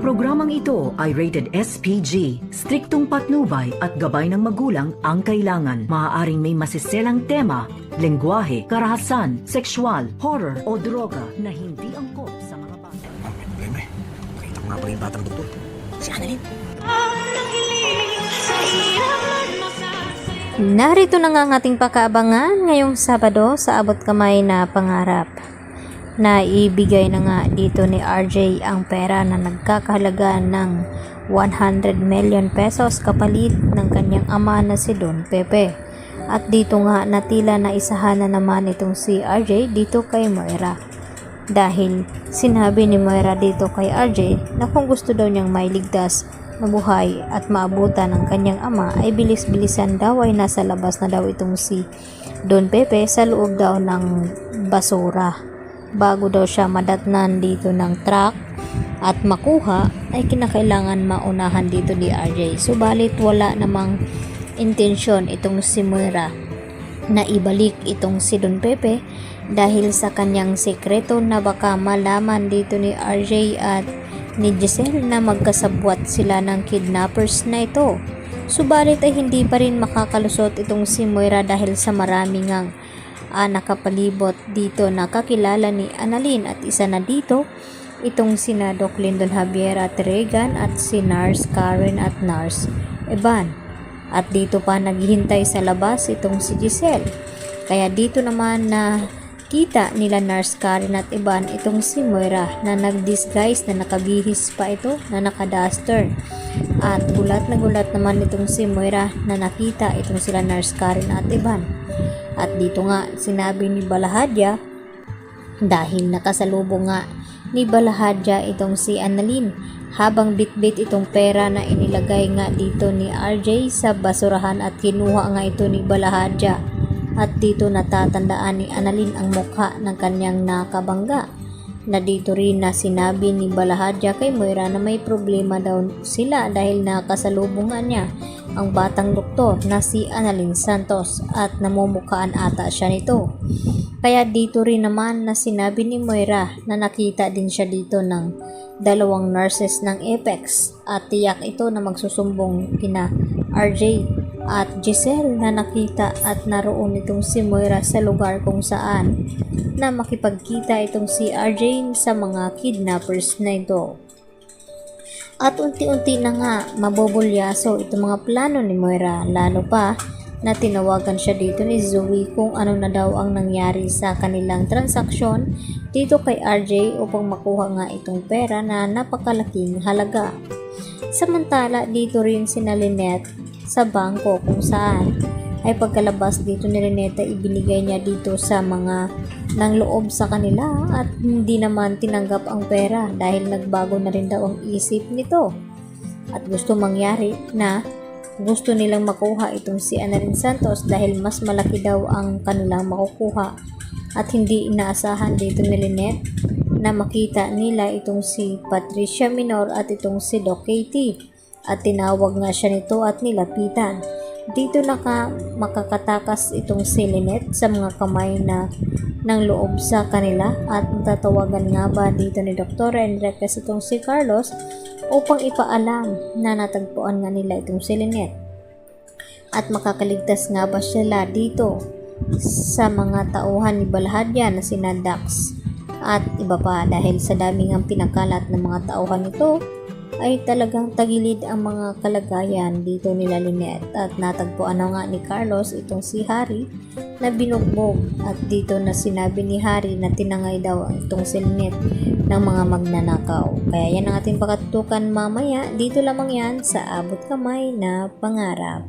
programang ito ay rated SPG. Striktong patnubay at gabay ng magulang ang kailangan. Maaaring may masiselang tema, lengguwahe, karahasan, sexual, horror o droga na hindi angkop sa mga bata. May problema eh. Nakita ko nga pala yung batang doktor. Si Annalyn. Narito na nga ang ating pakaabangan ngayong Sabado sa Abot Kamay na Pangarap. Naibigay na nga dito ni RJ ang pera na nagkakahalaga ng 100 million pesos kapalit ng kanyang ama na si Don Pepe. At dito nga natila na isahan na naman itong si RJ dito kay Moira. Dahil sinabi ni Moira dito kay RJ na kung gusto daw niyang mailigtas, mabuhay at maabutan ng kanyang ama ay bilis-bilisan daw ay nasa labas na daw itong si Don Pepe sa loob daw ng basura. Bago daw siya madatnan dito ng truck at makuha ay kinakailangan maunahan dito ni RJ. Subalit wala namang intensyon itong si Moira na ibalik itong si Don Pepe dahil sa kanyang sekreto na baka malaman dito ni RJ at ni Giselle na magkasabwat sila ng kidnappers na ito. Subalit ay hindi pa rin makakalusot itong si Moira dahil sa maraming ngang nakapalibot dito na kakilala ni Annalyn at isa na dito itong sina Doc Lyndon Javier at Regan at si Nurse Karen at Nurse Evan. At dito pa naghihintay sa labas itong si Giselle. Kaya dito naman na kita nila Nurse Karen at Evan itong si Moira na nag-disguise na nakabihis pa ito na naka-duster. At gulat na gulat naman itong si Moira na nakita itong sila Nurse Karen at Evan. At dito nga sinabi ni Balahadja dahil nakasalubong nga ni Balahadja itong si Annalyn habang bitbit itong pera na inilagay nga dito ni RJ sa basurahan at kinuha nga ito ni Balahadja. At dito natatandaan ni Annalyn ang mukha ng kanyang nakabangga na dito rin na sinabi ni Balahadja kay Moira na may problema daw sila dahil nakasalubong nga niya ang batang doktor na si Annalyn Santos at namumukhaan ata siya nito. Kaya dito rin naman na sinabi ni Moira na nakita din siya dito ng dalawang nurses ng Apex at tiyak ito na magsusumbong kina RJ at Giselle na nakita at naroon itong si Moira sa lugar kung saan na makipagkita itong si RJ sa mga kidnappers na ito. At unti-unti na nga mabobulyaso itong mga plano ni Moira, lalo pa na tinawagan siya dito ni Zoe kung ano na daw ang nangyari sa kanilang transaksyon dito kay RJ upang makuha nga itong pera na napakalaking halaga. Samantala dito rin sina Lynette sa bangko kung saan ay pagkalabas dito ni Lynette ibinigay niya dito sa mga nang loob sa kanila at hindi naman tinanggap ang pera dahil nagbago na rin daw ang isip nito at gusto mangyari na gusto nilang makuha itong si Annalyn Santos dahil mas malaki daw ang kanilang makukuha at hindi inaasahan dito ni Lynette na makita nila itong si Patricia Minor at itong si Doc Katie at tinawag nga siya nito at nilapitan. Dito makakatakas itong si Lynette sa mga kamay na ng loob sa kanila at tatawagan nga ba dito ni Dr. Enriquez itong si Carlos upang ipaalam na natagpuan nga nila itong si Lynette. At makakaligtas nga ba sila dito sa mga tauhan ni Balahadja na sina Dax at iba pa dahil sa daming ang pinakalat ng mga tauhan nito ay talagang tagilid ang mga kalagayan dito nila Lynette at natagpuan na nga ni Carlos itong si Harry na binugbog at dito na sinabi ni Harry na tinangay daw itong si Lynette ng mga magnanakaw. Kaya yan ang ating pakatutukan mamaya, dito lamang yan sa Abot Kamay na Pangarap.